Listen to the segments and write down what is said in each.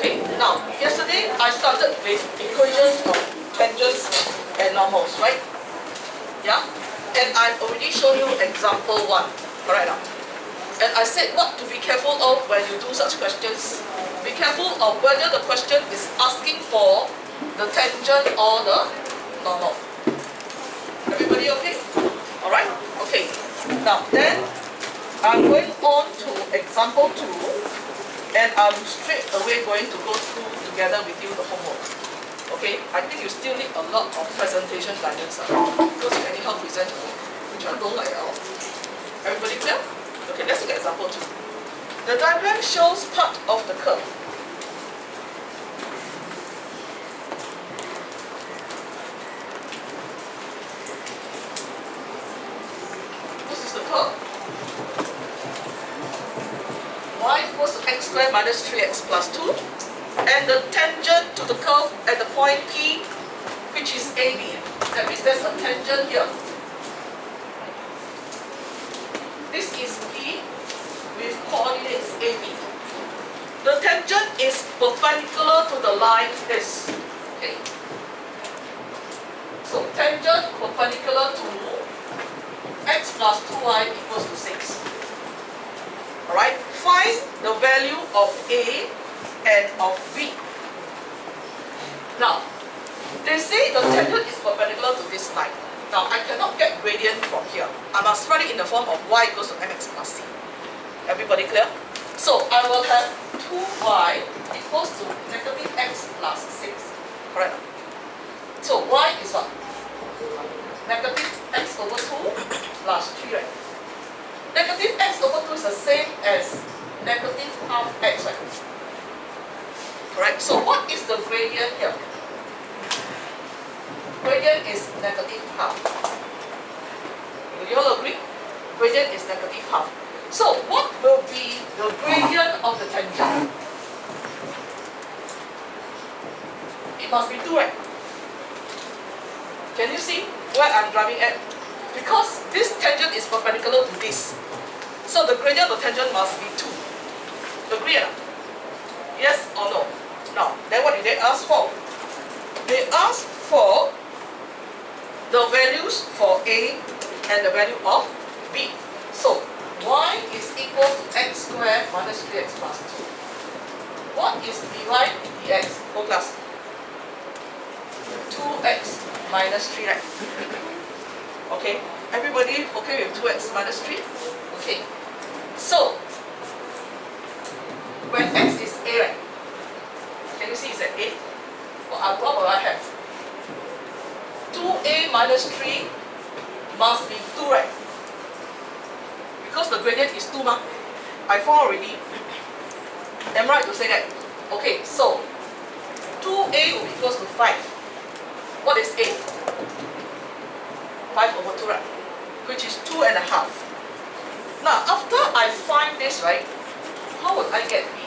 Okay, now, yesterday I started with equations of tangents and normals, right? Yeah? And I've already shown you example 1, correct now? And I said what to be careful of when you do such questions. Be careful of whether the question is asking for the tangent or the normal. Everybody okay? Alright? Okay. Now then, I'm going on to example 2. And I'm straight away going to go through together with you the homework. Okay? I think you still need a lot of presentation guidance because you anyhow present which I don't like at all. Everybody clear? Okay, let's look at example 2. The diagram shows part of the curve. This is the curve. Y equals to x squared minus 3x plus 2, and the tangent to the curve at the point P, which is AB. That means there's a tangent here. This is P with coordinates AB. The tangent is perpendicular to the line this. Okay. So tangent perpendicular to x plus 2y equals to 6. Alright, find the value of A and of B. Now, they say the tangent is perpendicular to this line. Now, I cannot get gradient from here. I must write it in the form of y equals to mx plus c. Everybody clear? So, I will have 2y equals to negative x plus 6. Correct? So, y is what? Negative x over 2 plus 3, right? Negative x over 2 is the same as negative half x, right? Correct? So what is the gradient here? Gradient is negative half. Do you all agree? Gradient is negative half. So what will be the gradient of the tangent? It must be 2, right? Can you see where I'm driving at? Because this tangent is perpendicular to this. So the gradient of the tangent must be 2. Agree or not? Yes or no? Now, then what did they ask for? They asked for the values for A and the value of B. So, y is equal to x squared minus 3x plus 2. What is dy dx? Whole class? 2x minus 3, right? Okay, everybody okay with 2x minus 3? Okay, so when x is a, right? Can you see it's at a? What will I have? 2a minus 3 must be 2, right? Because the gradient is 2, ma. I found already. Am I right to say that? Okay, so 2a will be equals to 5. What is a? 5 over 2, right? Which is 2.5. Now, after I find this, right, how would I get B?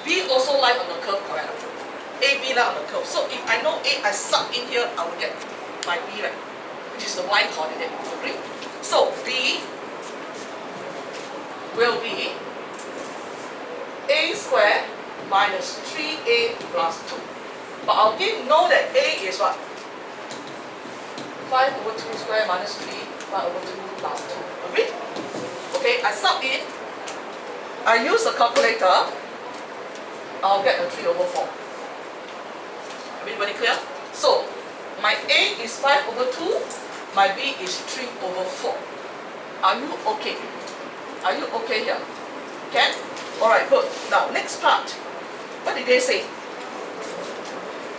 B also lie on the curve, correct? AB lie on the curve. So if I know A, I sub in here, I will get my B, right? Which is the y coordinate. Agree? So B will be A squared minus 3A plus 2. But I didn't know that A is what? 5 over 2 square minus 3, 5 over 2 plus 2. Agree? Okay, I sub in. I use the calculator. I'll get a 3 over 4. Everybody clear? So, my A is 5 over 2. My B is 3 over 4. Are you okay? Are you okay here? Can? Alright, good. Now, next part. What did they say?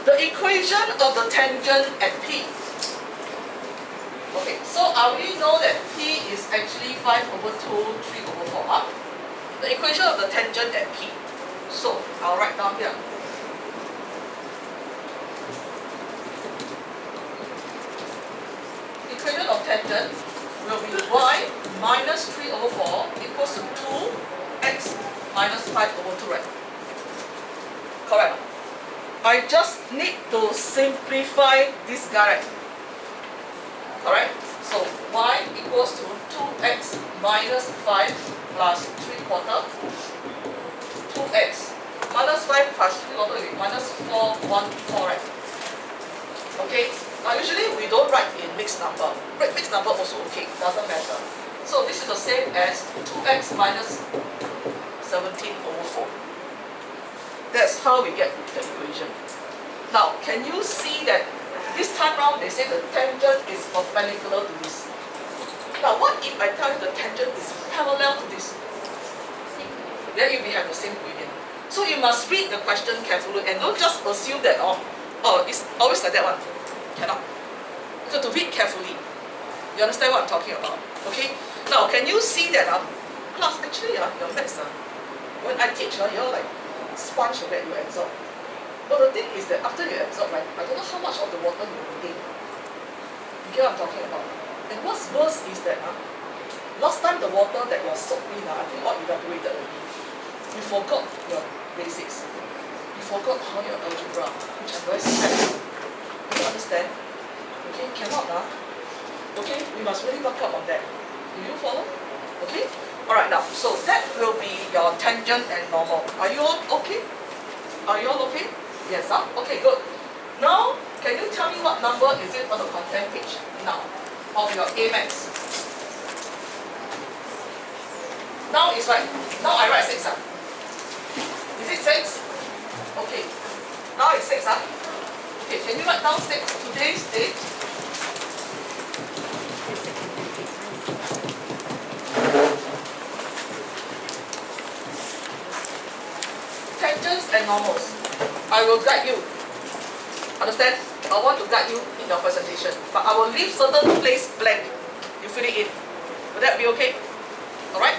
The equation of the tangent at P. Okay, so I already know that P is actually 5 over 2, 3 over 4. Huh? The equation of the tangent at P. So, I'll write down here. Equation of tangent will be y minus 3 over 4 equals to 2x minus 5 over 2, right? Correct. I just need to simplify this guy, right? Alright, so y equals to 2x minus 5 plus 3/4, 2x minus 5 plus 3 quarter is minus 4, 1, 4, right? Okay, now usually we don't write in mixed number. Mixed number also okay, doesn't matter. So this is the same as 2x minus 17 over 4. That's how we get the equation. Now, can you see that this time round they say the tangent is perpendicular to this? Now, what if I tell you the tangent is parallel to this? Then you will have the same gradient. So you must read the question carefully and don't just assume that, oh, it's always like that one. Cannot. So to read carefully. You understand what I'm talking about? Okay? Now, can you see that? Class, actually, your maths, when I teach, you're like sponge that you absorb. But the thing is that after you absorb, right, I don't know how much of the water you retain. You get what I'm talking about? And what's worse is that last time the water that was soaked in, I think all evaporated already. You forgot your basics. You forgot how your algebra, which I'm very sad. Do you understand? Okay, cannot Okay, we must really work up on that. Do you follow? Okay? Alright now, so that will be your tangent and normal. Are you all okay? Are you all okay? Yes, Okay, good. Now, can you tell me what number is it on the content page now of your Amex? Now it's right. Now I write 6. Is it 6? Okay. Now it's 6. Okay, can you write down 6? Today's date. Tangents and normals. I will guide you. Understand? I want to guide you in your presentation. But I will leave certain place blank. You fill it in. Will that be okay? Alright?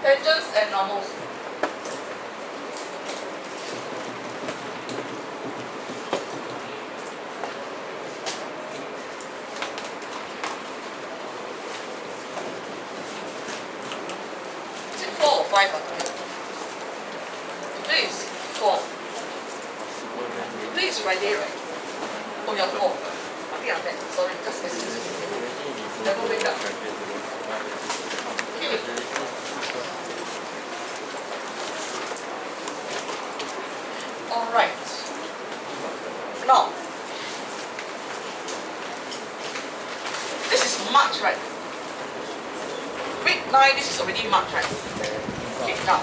Tangents and normals. Is it 4 or 5? Today is 4. Today is Friday, right? Oh, yeah, 4. I think I'm bad. Sorry, just excuse me. Never wake up. Okay. Alright. Now, this is March, right? Week 9, this is already March, right? Okay, now,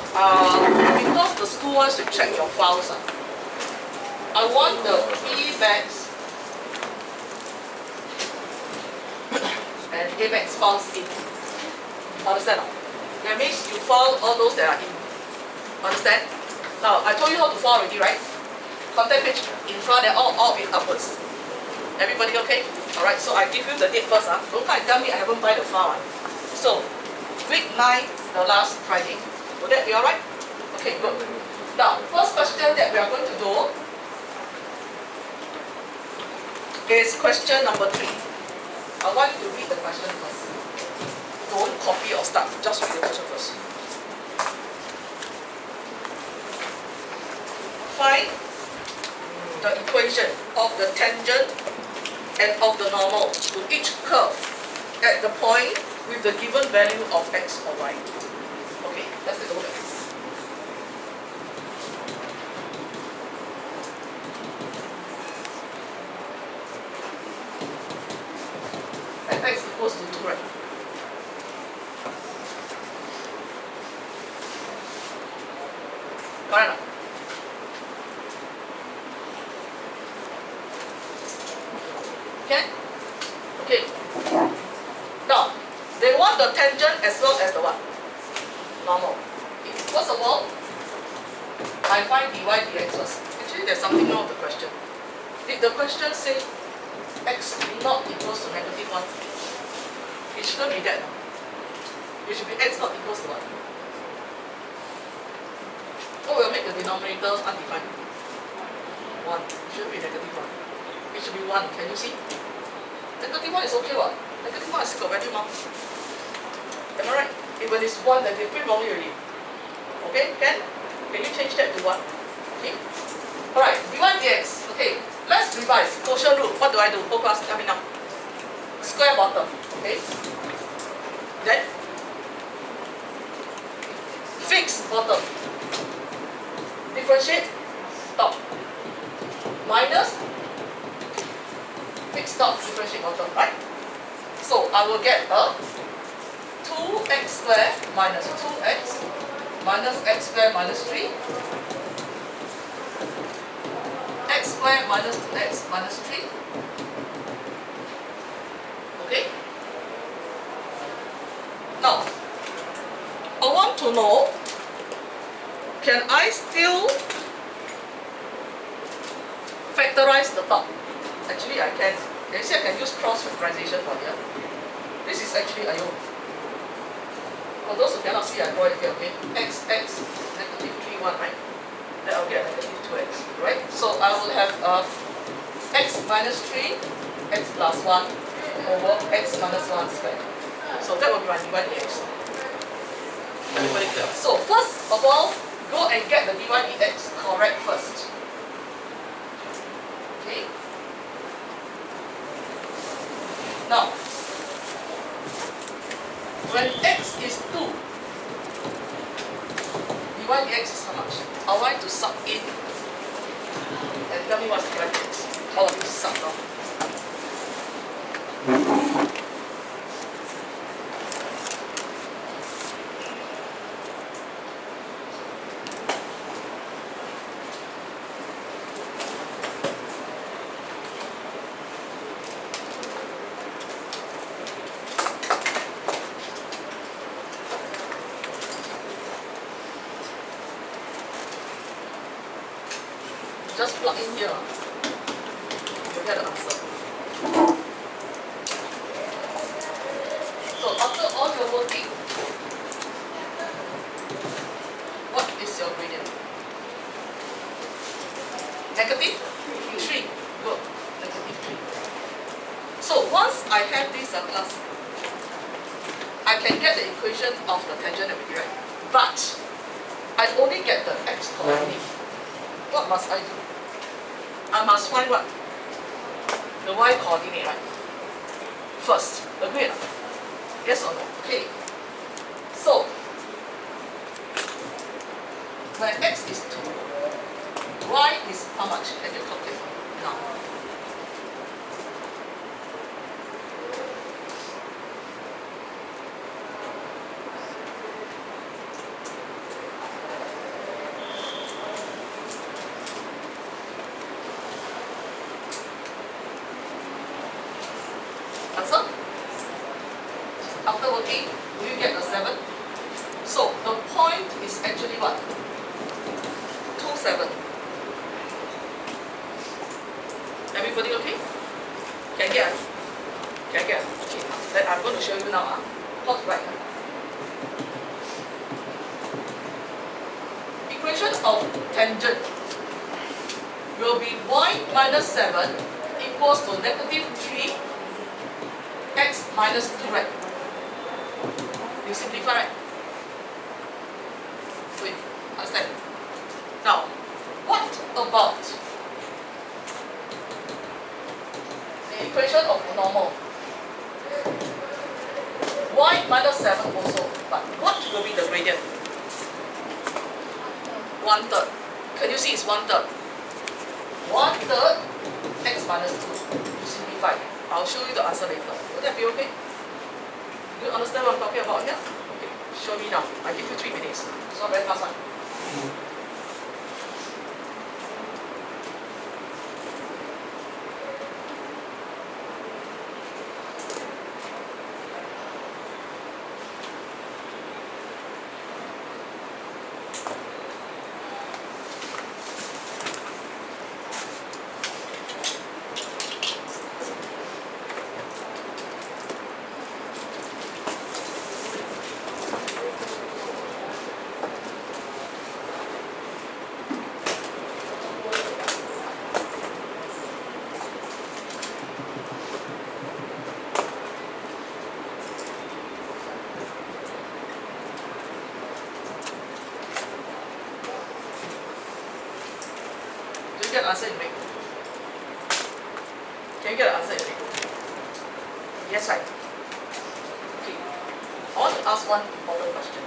because the school wants to check your files, I want the Emex and Amex files in. Understand? That means you file all those that are in. Understand? Now, I told you how to file already, right? Content page in front and all in upwards. Everybody okay? Alright, so I give you the date first. Don't come and tell me I haven't buy the file. So, week 9, the last Friday. Will that be alright? Okay, good. Now, first question that we are going to do is question number 3. I want you to read the question first. Don't copy or start, just read the question first. Find the equation of the tangent and of the normal to each curve at the point with the given value of x or y. Okay, let's take a look at this. And x equals to 2, right? Correct. Okay? Okay. Now, they want the tangent as well as the what? Normal. Okay. First of all, I find dy dx first. Actually, there's something wrong with the question. Did the question say x not equals to -1? It shouldn't be that. It should be x not equals to what? What will make the denominator undefined? 1. It shouldn't be -1. It should be 1. Can you see? -1 is okay, what? -1 is still got value, mah. Am I right? If when it's 1, then they print wrongly already. Okay, can? Can you change that to 1? Okay. Alright, dy dx. Okay, let's revise. Quotient rule. What do I do? Whole class, tell me now. Square bottom. Okay. Then fix bottom. differentiate top minus fixed top differentiate bottom, right? So I will get a 2x squared minus 2x minus x squared minus 3 x squared minus 2x minus 3. Okay? Now, I want to know, can I still factorize the top? Actually, I can. Can you see I can use cross factorization for here? This is actually IO. For those who cannot see, I draw it here, okay? X, negative 3, 1, right? Then I'll get negative 2x, right? So I will have x minus 3, x plus 1 over x minus 1 squared. So that will be my dy dx. Everybody clear? So first of all, go and get the dy dx correct first. Okay? Now, when x is 2, dy dx is how much? I want to sub in and tell me what's dy dx. How do you sub now? Just plug in here, you'll get the answer. So after all your working, what is your gradient? Negative 3. Good. Negative 3. So once I have this class, I can get the equation of the tangent already, right? But I only get the x coordinate. What must I do? I must find what? The y coordinate, right? First. Agree? Yes or no? Okay. So, when x is 2, y is how much? Can you calculate now? Answer? After working, do you get a 7? So the point is actually what? 2, 7. Everybody okay? Can get? Can get? Okay. Then I'm going to show you now. How to write. Equation of tangent will be y minus 7 equals to negative 3 x minus 2, right? You simplify, right? Wait, understand? Now, what about the equation of normal? Y minus 7 also, but what will be the gradient? 1/3. Can you see it's 1/3? 1/3 x minus 2. You simplify. I'll show you the answer later. Will that be okay? Do you understand what I'm talking about here? Okay, show me now. I give you 3 minutes. It's not very fast, right? Can you get an answer in red? Can you get an answer in red? Yes, right. Okay. I want to ask one important question.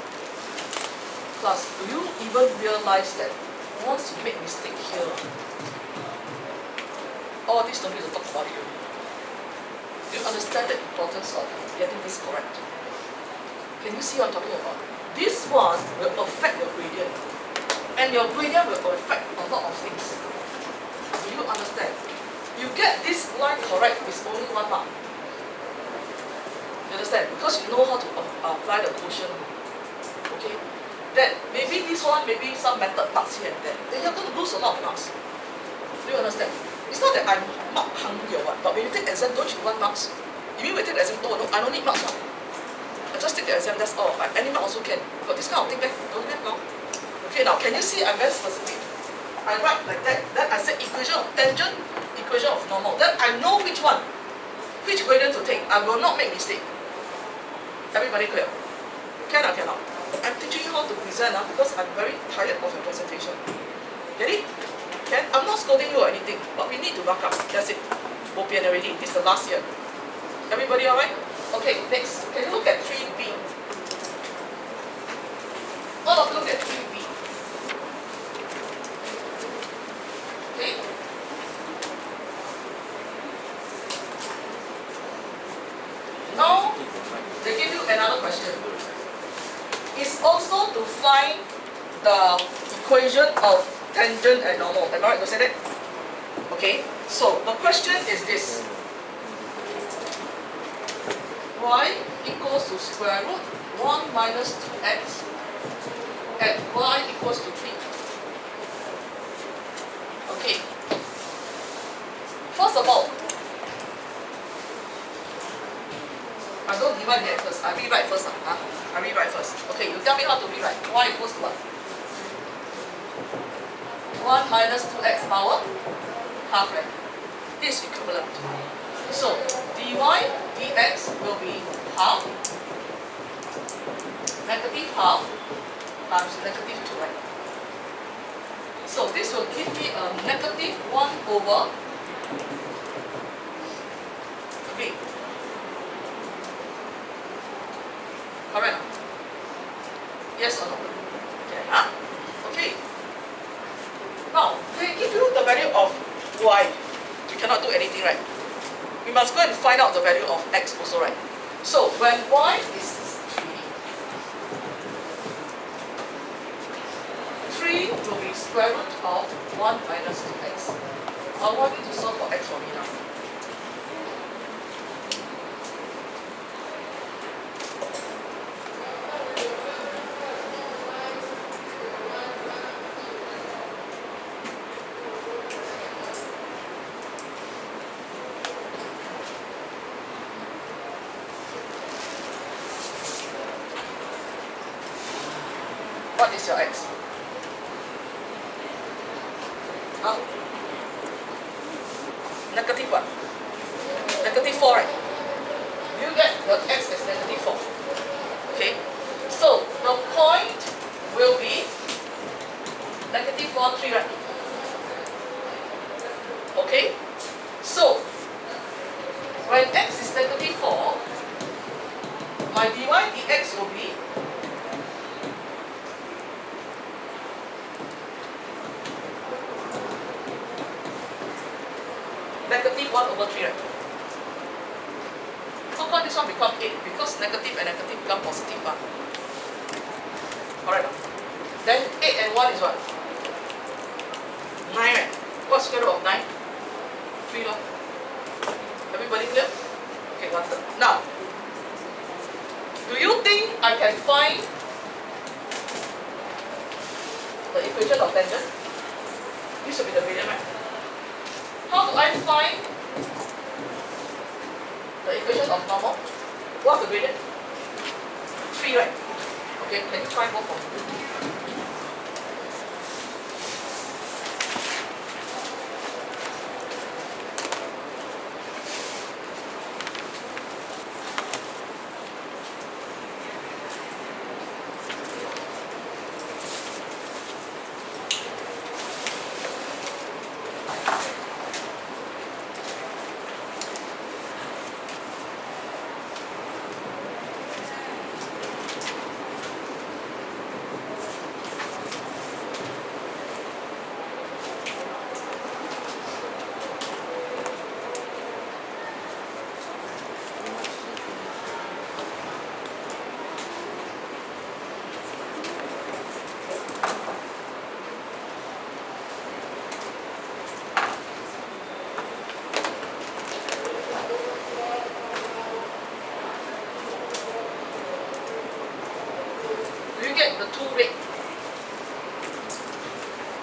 Class, do you even realize that once you make mistake here, all this don't need to talk about it. You understand the importance of getting this correct. Can you see what I'm talking about? This one will affect your gradient. And your gradient will affect a lot of things. Do you understand? You get this line correct is only 1 mark. You understand? Because you know how to apply the quotient. Okay? Then maybe this one, maybe some method marks here and there. Then you're going to lose a lot of marks. Do you understand? It's not that I'm mark hungry or what, but when you take exam, don't you want marks? You mean when you take the exam, oh no, I don't need marks. I just take the exam, that's all. Any mark also can. But this kind of thing, don't have now. Okay, now can you see I'm very specific? I write like that. Then I say equation of tangent, equation of normal. Then I know which one, which gradient to take. I will not make mistake. Everybody clear? Can or cannot? I'm teaching you how to present because I'm very tired of your presentation. Get it? Can? I'm not scolding you or anything, but we need to back up. That's it. Bopian already. This is the last year. Everybody alright? Okay, next. Can you look at 3B? All of you look at 3B. Okay? Now, they give you another question. It's also to find the equation of tangent and normal. Am I right to say that? Okay, so the question is this. Y equals to square root 1 minus 2x and y equals to 3. Okay. First of all, I don't divide here first. I rewrite first. I rewrite first. Okay, you tell me how to rewrite. Y equals to what? 1 minus 2x power half, right? This is equivalent. So dy dx will be half, negative half times negative 2, right? So this will give me a negative 1 over 3. Correct? Yes or no? Okay, okay. Now, they give you the value of y. We cannot do anything, right? We must go and find out the value of x also, right? So, when y is 3 will be square root of 1 minus 2x. I want you to solve for x for me now. What is your x? Negative what? Negative 4, right? You get your x is negative 4. Okay? So, the point will be negative 4, 3, right? Okay? So, when x is negative 4, my dy dx will be negative 1 over 3, right? How come this one become 8? Because negative and negative become positive 1. Alright. Then 8 and 1 is what? 9, right? What's square root of 9? 3, lor. Everybody clear? Okay, 1/3. Now, do you think I can find the equation of tangent? This will be the gradient, right? How do I find the equation of normal? What's the gradient? 3, right? Okay, can you try both of them?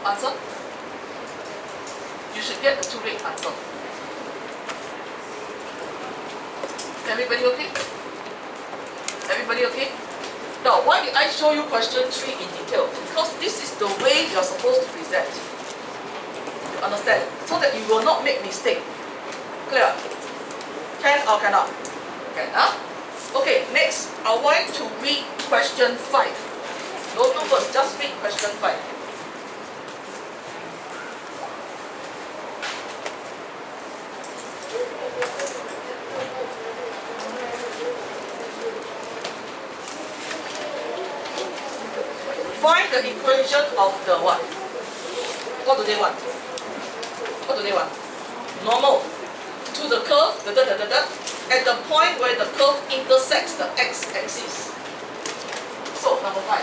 answer? You should get the 2 rate answer. Everybody okay? Everybody okay? Now, why did I show you question 3 in detail? Because this is the way you are supposed to present. You understand? So that you will not make mistake. Clear? Can or cannot? Can, huh? Okay, next, I want to read question 5. No numbers, just read question 5. Find the equation of the what? What do they want? What do they want? Normal to the curve, at the point where the curve intersects the x-axis. So, number 5.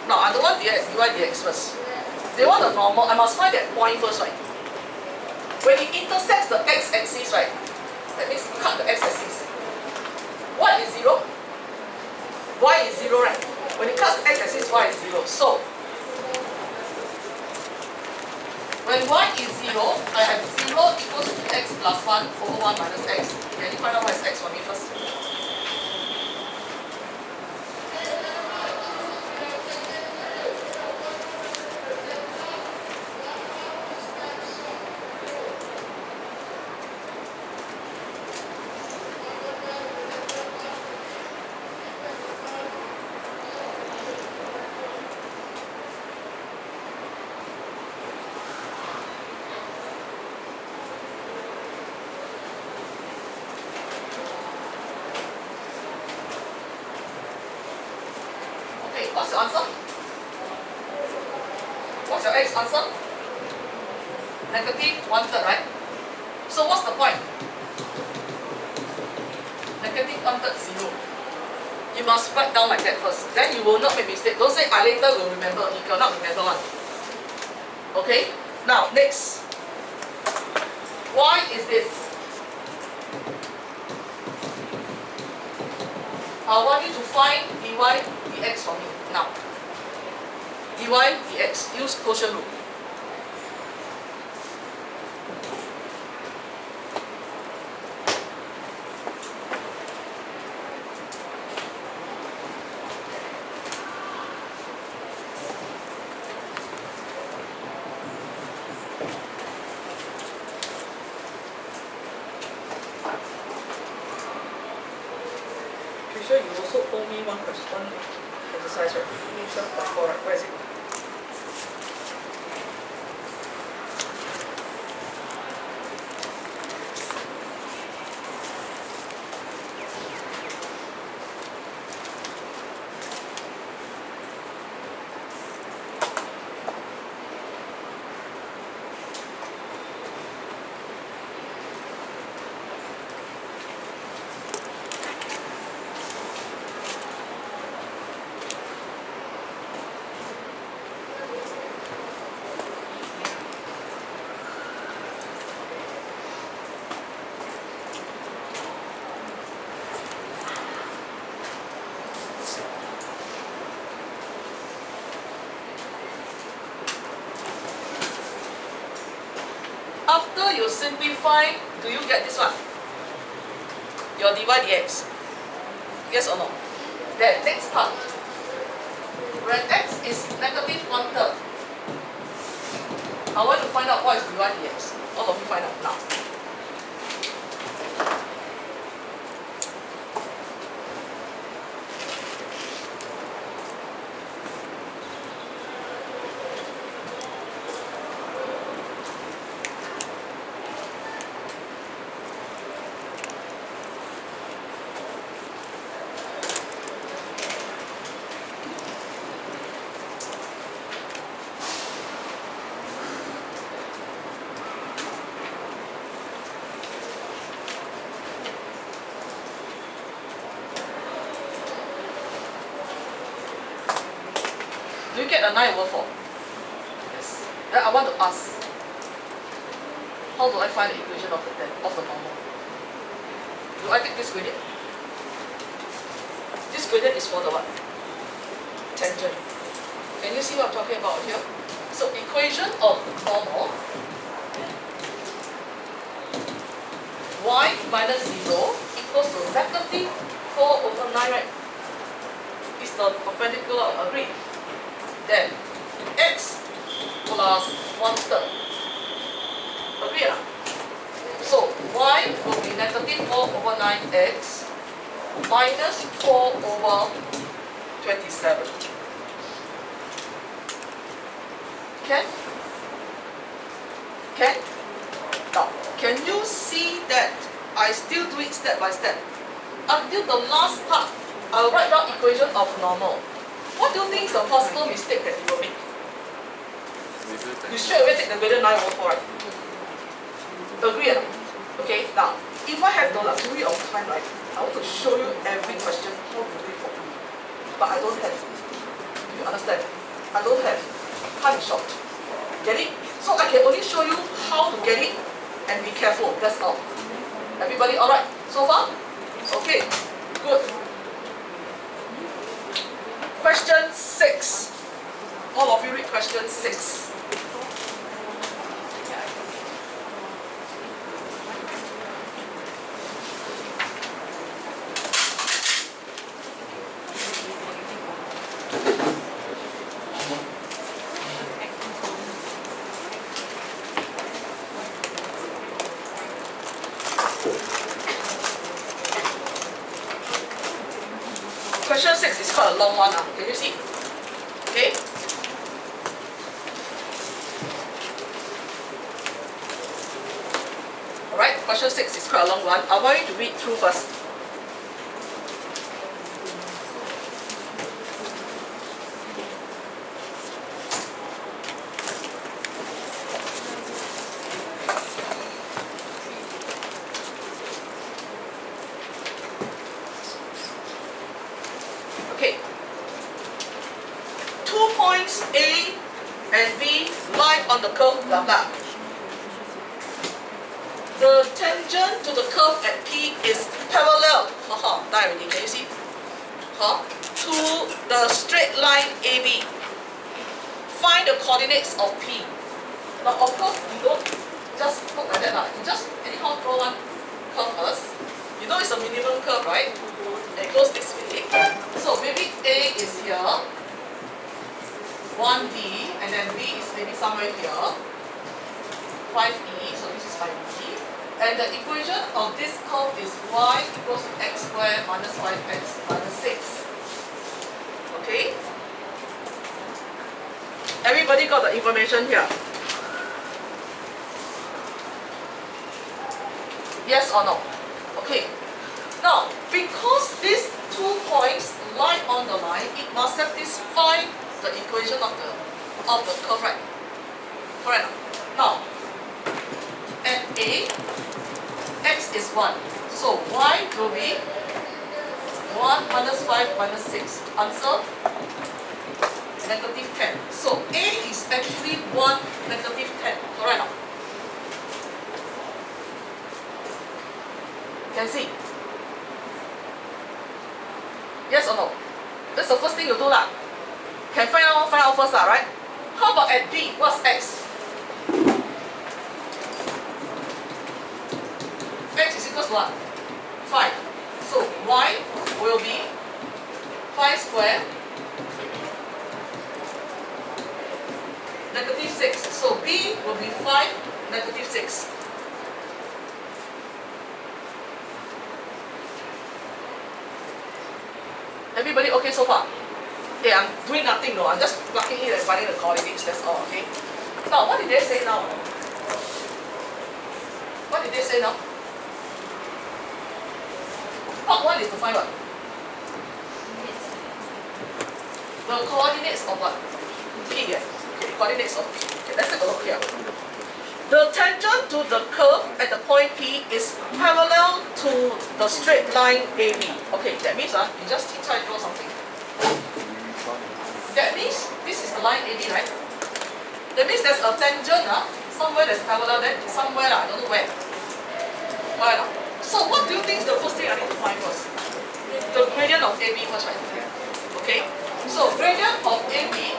Now, I don't want dx, dy, dx first. They want the normal. I must find that point first, right? When it intersects the x-axis, right? That means cut the x-axis. What is 0? Y is 0, right? When it cuts the x-axis, y is 0. So, when y is 0, I have 0 equals to x plus 1 over 1 minus x. Can you find out what is x for me first? What's your answer? What's your x answer? Negative 1/3, right? So what's the point? Negative 1/3, 0. You must write down like that first. Then you will not make mistake. Don't say I later will remember. You cannot remember one. Okay? Now, next. Why is this? I want you to find dy dx for me. Now, dy dx, use quotient rule. Sure, you also owe me one exercise, right? Right? Where is it? After you simplify, do you get this one? Your dy dx. Yes or no? Then next part. When x is negative 1/3, I want to find out what is dy dx. All of you find out now. Do you get a 9/4? Yes. Then I want to ask, how do I find the equation of the normal? Do I take this gradient? gradient is for the what? Tangent. Can you see what I'm talking about here? So equation of normal, y minus 0 equals to negative 4 over 9, right? Is the perpendicular, agree? Then x plus 1/3. Agree? So y will be negative 4 over 9x minus 4 over 27. Can? Can? Now, can you see that I still do it step by step? Until the last part, I'll write down equation of normal. What do you think is the possible mistake that you will make? You straight away take the gradient 9 over 4, right? Agree or not? Okay, now, if I have the luxury of time, right, I want to show you every question, how to do it for you. But I don't have. Do you understand? I don't have. Time is short. Get it? So I can only show you how to get it and be careful. That's all. Everybody alright so far? Okay, good. Question 6. All of you read question 6. Question 6 is quite a long one. Can you see? Okay? Alright, question 6 is quite a long one. I want you to read through first. Okay. 2 points A and B lie on the curve blah blah. The tangent to the curve at P is parallel. Die already. Can you see? To the straight line AB. Find the coordinates of P. Now, of course, you don't just look like that. You just anyhow draw one curve first. You know it's a minimum curve, right? And it goes this way. So maybe A is here, 1D, and then B is maybe somewhere here, 5E, so this is 5E. And the equation of this curve is y equals to x squared minus 5x minus 6. Okay? Everybody got the information here? Yes or no? Okay. Now, because these 2 points lie on the line, it must satisfy the equation of the curve, right? Correct. Now, at A, x is 1. So y will be 1 minus 5 minus 6. Answer? Negative 10. So A is actually 1 negative 10. Correct. Can see? Yes or no? That's the first thing you do lah. Can find out first lah, right? How about at B? What's x? X is equals to what? 5. So y will be 5 squared negative 6. So B will be 5 negative 6. Everybody okay so far? Okay, I'm doing nothing though. I'm just plugging in and finding the coordinates. That's all, okay? Now, what did they say now? What did they say now? Part 1 is to find what? The coordinates of what? P, yeah. Okay, coordinates of P. Okay, let's take a look here. The tangent to the curve at the point P is parallel to the straight line AB. Okay, that means you just try to draw something. That means this is the line AB, right? That means there's a tangent somewhere that's parallel, then somewhere I don't know where. Alright. So what do you think is the first thing I need to find first? The gradient gradient of AB first, right? Okay, so gradient of AB,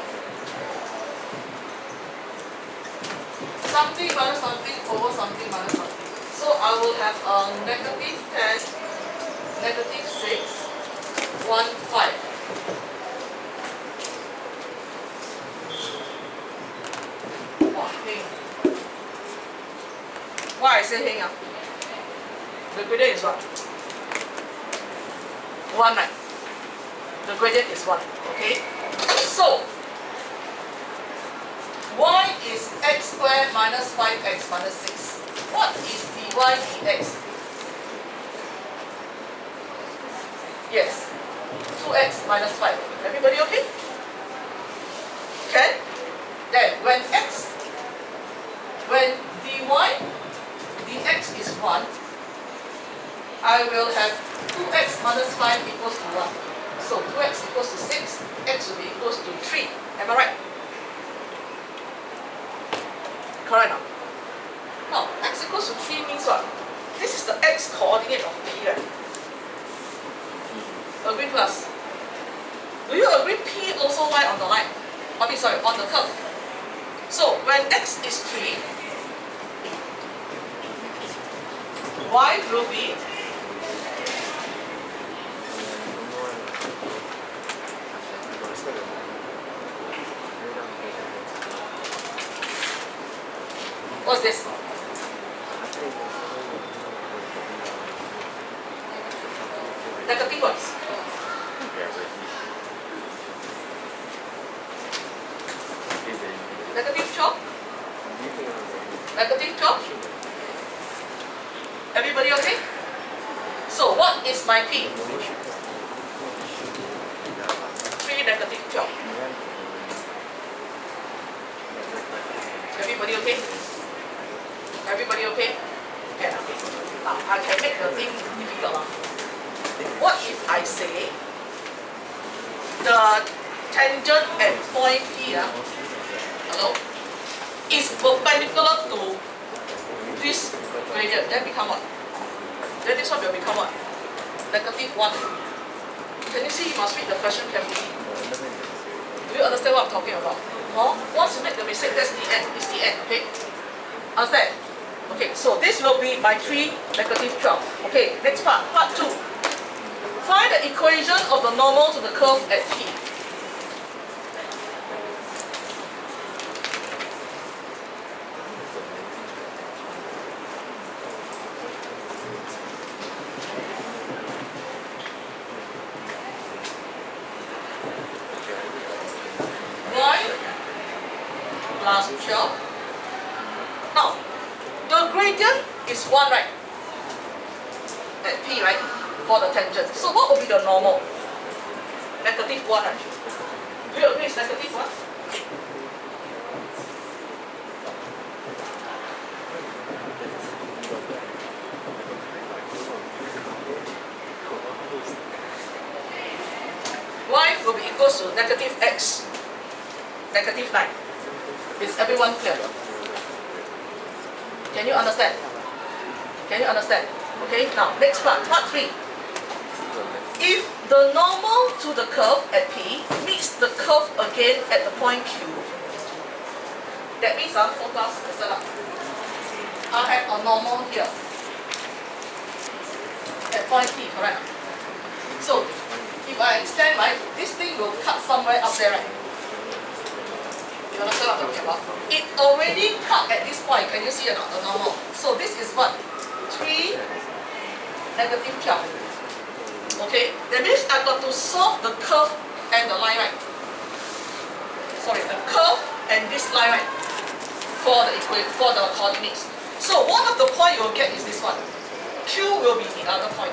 something minus something over something minus something. So I will have negative 10, negative 6, 1, 5. Wow, heng. Why I say heng? The gradient is what? 1, right? The gradient is 1, okay? So, y is x squared minus 5x minus 6. What is dy dx? Yes, 2x minus 5. Everybody okay? Okay? Then, when dy dx is 1, I will have 2x minus 5 equals to 1. So 2x equals to 6, x will be equals to 3. Am I right? Correct now? Now, x equals to 3 means what? This is the x coordinate of P, right? Agree plus? Do you agree P also lie on the line? Sorry, on the curve. So, when x is 3, y will be what's this? Negative what? Negative 12? Negative 12? Everybody okay? So what is my P? 3 negative 12. Everybody okay? Everybody okay? Okay. Now I can make the thing difficult. What if I say the tangent at point P hello, is perpendicular to this gradient? Then become what? Then this one will become what? Negative 1. Can you see? You must read the question carefully. Do you understand what I'm talking about? No? Once you make the mistake, that's the end. It's the end. Okay? Understand? Okay, so this will be my 3 negative 12. Okay, next part, part 2. Find the equation of the normal to the curve at P. Y plus 12. Now, the gradient is 1, right? At P, right? For the tangent. So what will be the normal? Negative 1, right? Do you agree it's negative 1? Y will be equals to negative x, negative 9. Is everyone clear? Can you understand? Can you understand? Okay, now next part, part 3. If the normal to the curve at P meets the curve again at the point Q, that means focus, listen up. I have a normal here at point P, correct? So if I extend, right, this thing will cut somewhere up there, right? You understand what I'm talking about? It already cut at this point. Can you see or not, the normal? So this is what? 3 negative 12. Okay? That means I've got to solve the curve and the line, right? Sorry, the curve and this line, right? For the coordinates. So one of the point you will get is this one. Q will be the other point.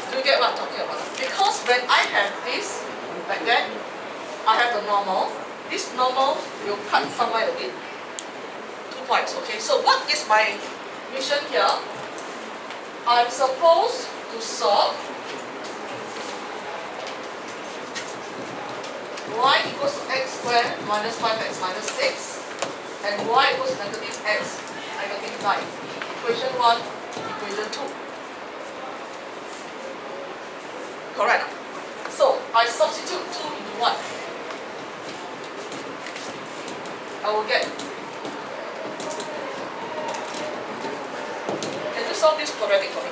Do you get what I'm talking about? Because when I have this, like that, I have the normal. This normal will cut somewhere again. 2 points, okay? So what is my mission here? I'm supposed to solve y equals to x squared minus 5x minus 6 and y equals to negative x negative 9. Equation 1, equation 2. Correct. So I substitute 2 into 1. I will get. Can you solve this quadratic for me?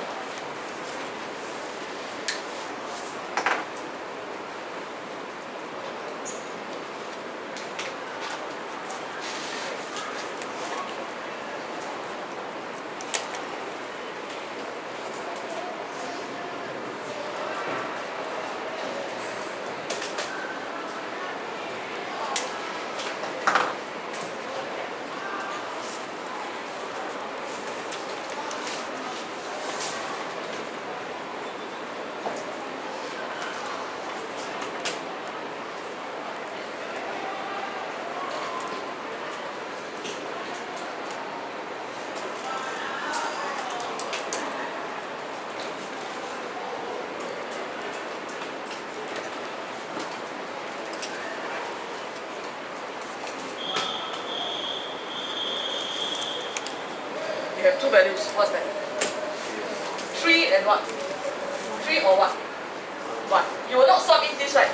You have 2 values. What's that? 3 and what? 3 or what? 1. You will not sum in this, right?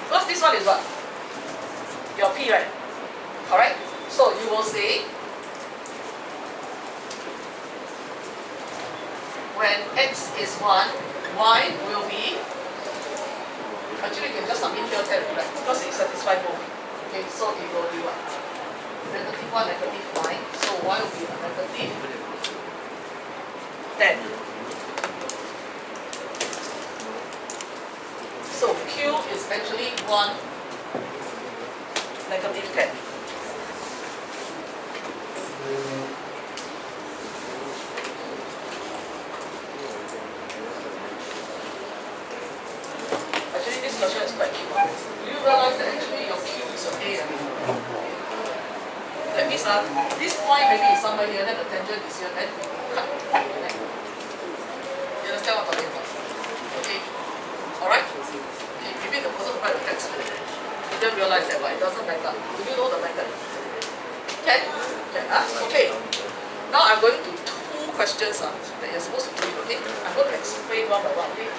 Because this one is what? Your P, right? Correct? So you will say, when x is 1, y will be, actually you can just sum in here 10, right? Because it satisfies both. Okay, so it will be what? Negative 1, negative 9. So y will be a negative 10. So Q is actually 1, negative 10. Actually, this question is quite cute. Do you realize that actually your Q is your A? That means this point maybe is somewhere here, then the tangent is here, then cut. You understand what I'm talking about? Okay. Alright? Okay, maybe the person who write the text didn't realize that, but it doesn't matter. Do you know the method? Can? Can, okay. Now I'm going to 2 questions that you're supposed to do it, okay? I'm going to explain one by one, okay?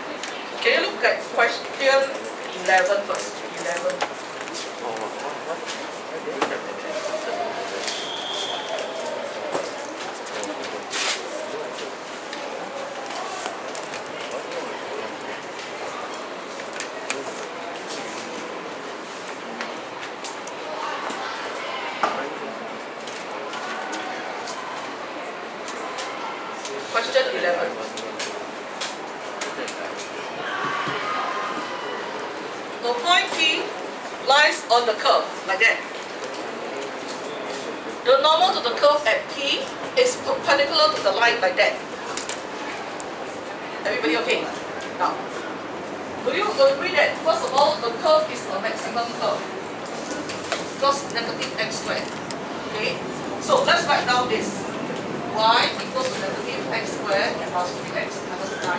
Can you look at question 11 first? 11. Question 11. The point P lies on the curve, like that. The normal to the curve at P is perpendicular to the line, like that. Everybody okay? Now, do you agree that, first of all, the curve is a maximum curve? Because negative x squared. Okay? So let's write down this. Y equals to negative x squared plus 3x minus 9.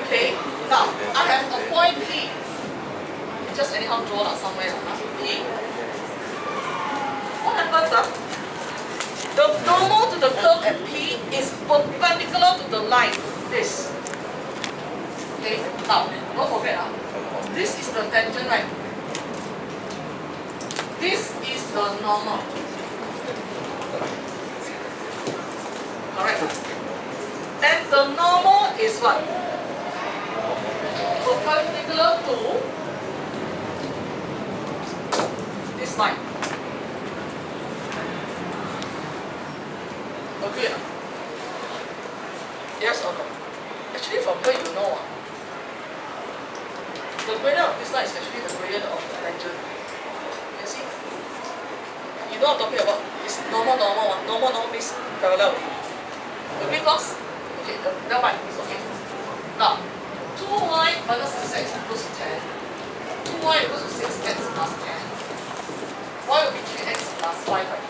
Okay, now I have a point P. Just anyhow draw somewhere. P. What happens? The normal to the curve at P is perpendicular to the line. This. Okay, now don't forget. This is the tangent, right? This is the normal. Correct. And the normal is what? Perpendicular to this line. Agree? Yes or no? Actually, from here you know. The gradient of this line is actually the gradient of the tangent. You see? You know what I'm talking about? It's normal, normal. Normal means parallel. Agree, class? Okay, that one is okay. Now, 2y minus 6x equals to 10. 2y equals to 6x plus 10. Y will be 3x plus 5, right?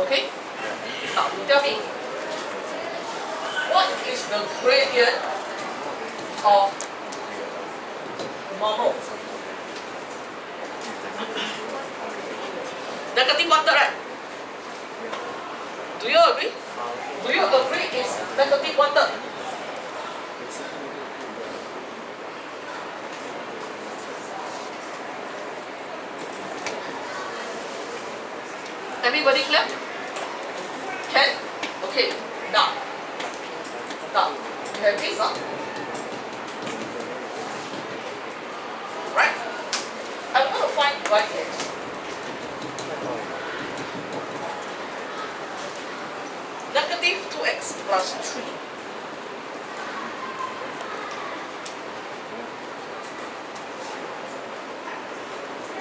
Okay? Now, tell me, what is the gradient of normal? Negative 1/3, right? Do you agree? Do you agree it's negative 1/3? Everybody clear? Can? Okay, now. You have this, huh? Right? I'm going to find yx. Negative 2x plus 3.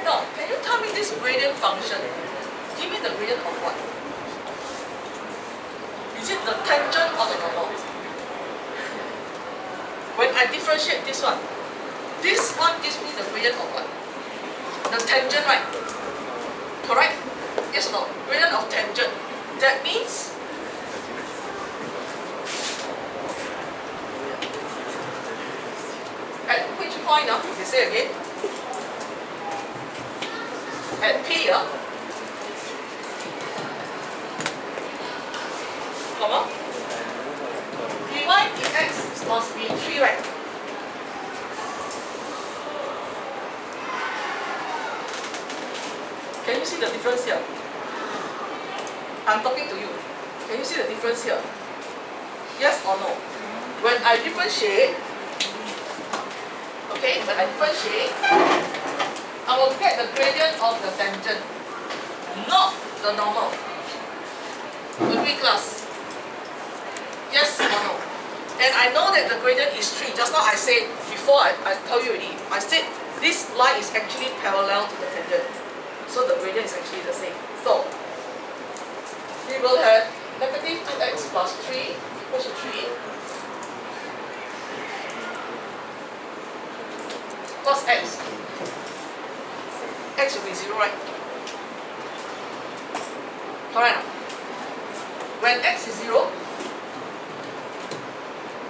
Now, can you tell me this gradient function? Give me the gradient of what? Is it the tangent or the normal? When I differentiate this one gives me the gradient of what? The tangent, right? Correct? Yes or no? Gradient of tangent. That means at which point, you say again? At P, comma, dy dx must be 3, right? Can you see the difference here? I'm talking to you. Can you see the difference here? Yes or no? When I differentiate, okay, I will get the gradient of the tangent, not the normal. Agree, class? Yes or no? And I know that the gradient is 3. Just now I said, before I told you already, I said this line is actually parallel to the tangent. So the gradient is actually the same. So, we will have negative 2x plus 3 equals to 3 plus x. X will be 0, right? Correct. When x is 0,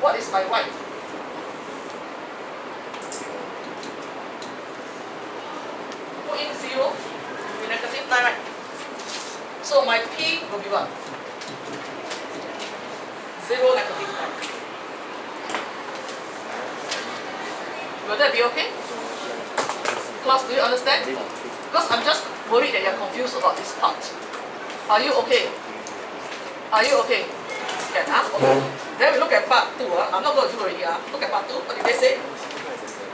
what is my y? Put in 0, will be negative 9, right? So my p will be what? 0, negative 9. Will that be okay? Class, do you understand? Because I'm just worried that you're confused about this part. Are you okay? Are you okay? Can, okay. Then we look at part 2. I'm not going to do already. Look at part 2. What did they say?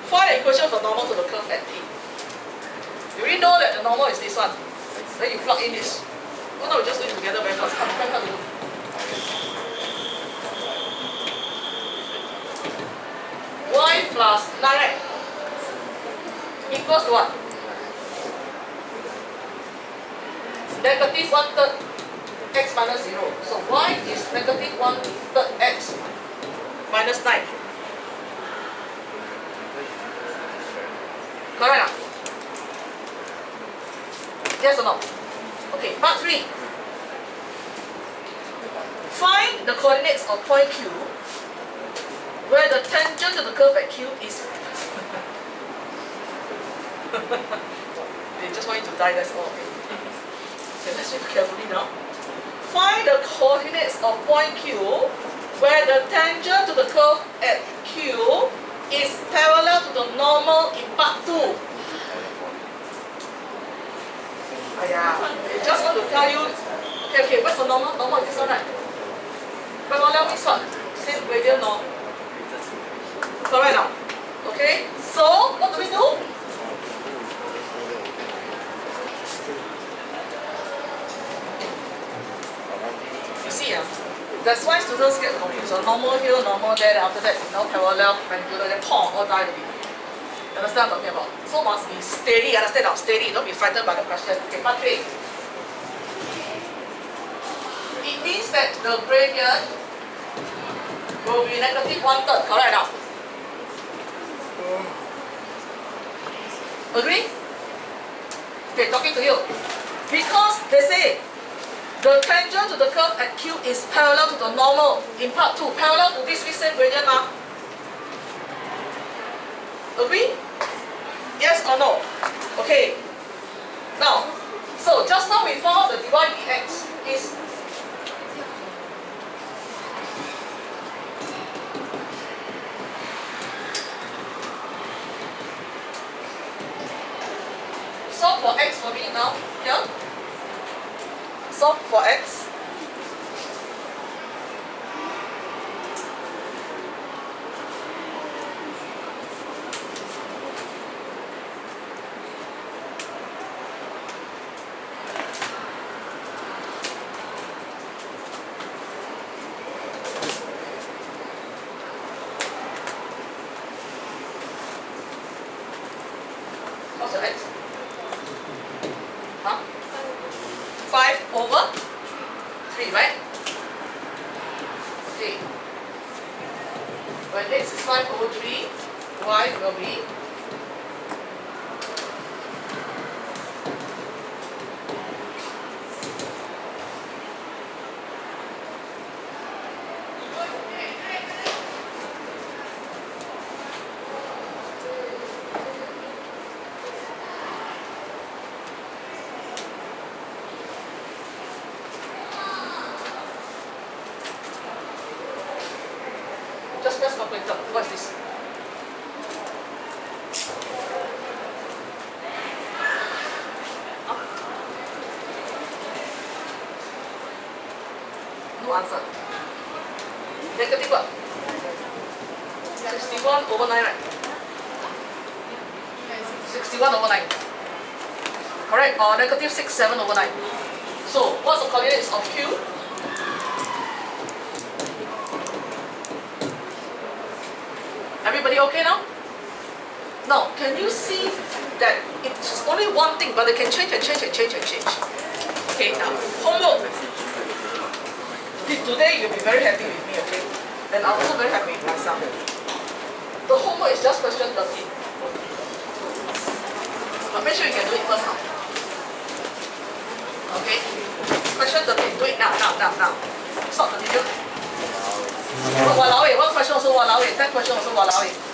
Find the equation for normal to the curve at P. You already know that the normal is this one. Then you plug in this. Oh no, we just do it together very fast. Come to do. Y plus 9 equals to what? Negative 1/3 x minus 0. So y is negative 1/3 x minus 9. Correct? Yes or no? Okay, part 3. Find the coordinates of point Q where the tangent to the curve at Q is they just want you to die, that's all. Okay, let's read carefully now. Find the coordinates of point Q where the tangent to the curve at Q is parallel to the normal in part 2. They just want to tell you, okay, what's the normal? Normal is this one, right? Parallel means what? Same gradient, no? Correct now? Okay, so what do we do? You see, that's why students get confused. So normal here, normal there, and after that, parallel, perpendicular, then all die already. You understand what I'm talking about? So must be steady, understand now? Steady, don't be frightened by the question. Okay, part 3. It means that the gradient will be negative 1/3, correct now? Agree? Okay, talking to you. Because they say the tangent to the curve at Q is parallel to the normal in part 2. Parallel to this same gradient, Agree? Yes or no? Okay. Now, So just now we found the dy dx is solve for x for me now. Here. Solve for x. What's the x? Huh? 5 over 3, right? Okay. When x is 5 over 3, y will be just press calculator. What's this? Huh? No answer. Negative what? 61 over 9, right? 61 over 9. Correct? Or negative 67 over 9. So, what's the coordinates of Q? Everybody okay now? Now, can you see that it's only one thing, but it can change and change and change and change? Okay, now, homework. Today you'll be very happy with me, okay? And I'm also very happy with myself. The homework is just question 13. But make sure you can do it first now. Okay? Question 13, do it now. Stop the video. Walao eh, one question also walao eh, 10 question also walao eh.